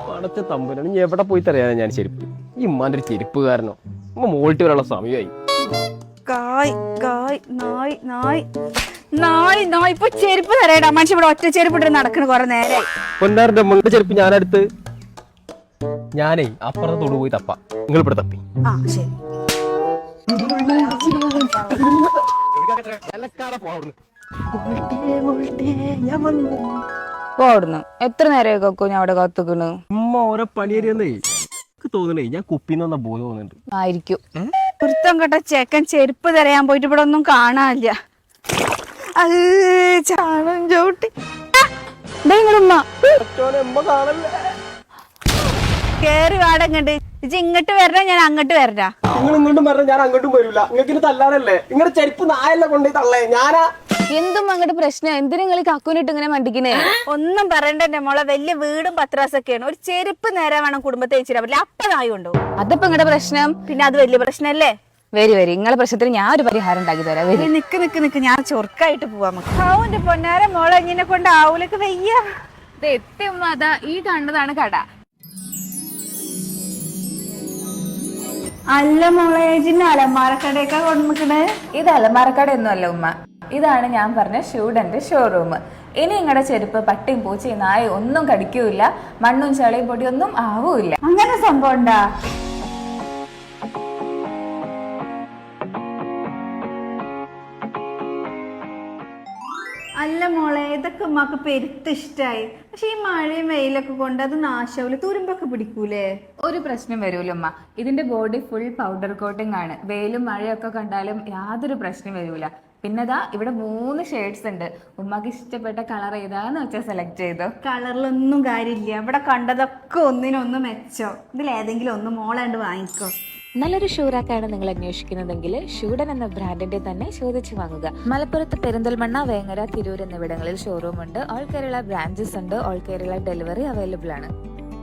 പടച്ച തമ്പുരാണ് നീ എവിടെ പോയി തരാനാ ഞാൻ ചെരുപ്പ്? ഈ ഉമ്മാന്റെ ഒരു ചെരുപ്പ് കാരണോ മോൾട്ട് വരാനുള്ള സമയമായി. ഇപ്പൊ ചെരുപ്പ് തരേടാ. മനുഷ്യ ഇവിടെ ഒറ്റ ചെരുപ്പ് ഇട്ട് നടക്കണ കൊറേ നേരായി. പൊന്നാറിന്റെ അമ്മയുടെ ചെരുപ്പ് ഞാനടുത്ത് ഞാനേ അപ്പുറത്തെ തൊടു പോയി തപ്പ. നിങ്ങൾ ഇവിടെ തപ്പി. ആ ശരി. പോടുന്നു എത്ര നേരമായി കൊക്കോ ഞാൻ അവിടെ കാത്തുക്കണ്. ഉമ്മ ഓരോ പണിയേരിയെന്നേ തോന്നണേ. ഞാൻ കുപ്പിന്ന് വന്ന ബോധം തോന്നുന്നുണ്ട്. ആയിരിക്കും. വൃത്തം കേട്ട ചെക്കൻ ചെരുപ്പ് തരയാൻ പോയിട്ട് ഇവിടെ ഒന്നും കാണാനില്ല. അത് ചാണം ചവിട്ടി കേറി വാടങ്ങണ്ട്. ഇങ്ങോട്ട് വരണ ഞാൻ അങ്ങോട്ട് വരണ. നിങ്ങൾ ഇങ്ങോട്ടും പറഞ്ഞ ഞാൻ അങ്ങോട്ടും വരൂല. നിങ്ങൾക്ക് തല്ലാനല്ലേ? നിങ്ങളുടെ ചെരുപ്പ് നായല്ല കൊണ്ടേ തള്ളേ. ഞാനാ എന്തും അങ്ങോട്ട് പ്രശ്നം. എന്തിനാ നിങ്ങൾ കക്കൂനിട്ട് ഇങ്ങനെ മണ്ടിക്കണേ? ഒന്നും പറയണ്ടേ മോളെ. വലിയ വീടും പത്രാസൊക്കെയാണ്. ഒരു ചെരുപ്പ് നേരെ വേണം കുടുംബത്തെ വെച്ചിട്ട് പറ്റില്ല. അപ്പ നായി കൊണ്ടോ. അതപ്പോ നിങ്ങളുടെ പ്രശ്നം. പിന്നെ അത് വലിയ പ്രശ്നല്ലേ? വരി നിങ്ങളെ പ്രശ്നത്തിന് ഞാൻ ഒരു പരിഹാരം ഉണ്ടാക്കി തരാം. വരി. നിക്ക് ഞാൻ ചൊറുക്കായിട്ട് പോവാ. ആവുന്റെ പൊന്നാര മോളെ ഇങ്ങനെ കൊണ്ട് ആവൂലൊക്കെ വയ്യ. അതാ ഈ കണ്ടതാണ് കട. അല്ല മോളെ ജിന്ന അലമാരക്കടയൊക്കെ കൊണ്ടുനിക്കണേ. ഇത് അലമാരക്കടയൊന്നും അല്ല ഉമ്മ. ഇതാണ് ഞാൻ പറഞ്ഞ ഷൂഡന്റെ ഷോറൂം. ഇനി നിങ്ങളുടെ ചെരുപ്പ് പട്ടിയും പൂച്ചയും നായ ഒന്നും കടിക്കൂല. മണ്ണും ചളിയും പൊടിയൊന്നും ആവൂല്ല. അങ്ങനെ സംഭവം ഉണ്ടാ? അല്ല മോളെ ഇതൊക്കെ ഉമ്മാക്ക് പെരുത്ത് ഇഷ്ടായി. പക്ഷെ ഈ മഴയും വെയിലൊക്കെ കൊണ്ട് അത് നാശാവൂല. തുരുമ്പൊക്കെ പിടിക്കൂലേ? ഒരു പ്രശ്നം വരൂല ഉമ്മ. ഇതിന്റെ ബോഡി ഫുൾ പൗഡർ കോട്ടിംഗ് ആണ്. വെയിലും മഴയൊക്കെ കണ്ടാലും യാതൊരു പ്രശ്നം വരൂല. പിന്നെതാ ഇവിടെ 3 ഷെയ്ഡ്സ് ഉണ്ട്. ഉമ്മക്ക് ഇഷ്ടപ്പെട്ട കളർ ഏതാന്ന് വെച്ചാൽ സെലക്ട് ചെയ്തോ. കളറിലൊന്നും കാര്യമില്ല. ഇവിടെ കണ്ടതൊക്കെ ഒന്നിനൊന്ന് മെച്ചോ. ഇതിലേതെങ്കിലും ഒന്ന് മോളാണ്ട് വാങ്ങിക്കോ. നല്ലൊരു ഷൂറാക്കാണ് നിങ്ങൾ അന്വേഷിക്കുന്നതെങ്കിൽ ഷൂഡൻ എന്ന ബ്രാൻഡിന്റെ തന്നെ ചോദിച്ചു വാങ്ങുക. മലപ്പുറത്ത് പെരിന്തൽമണ്ണ, വേങ്ങര, തിരൂർ എന്നിവിടങ്ങളിൽ ഷോറൂം ഉണ്ട്. ഓൾ കേരള ബ്രാഞ്ചസ് ഉണ്ട്. ഓൾ കേരള ഡെലിവറി അവൈലബിൾ ആണ്.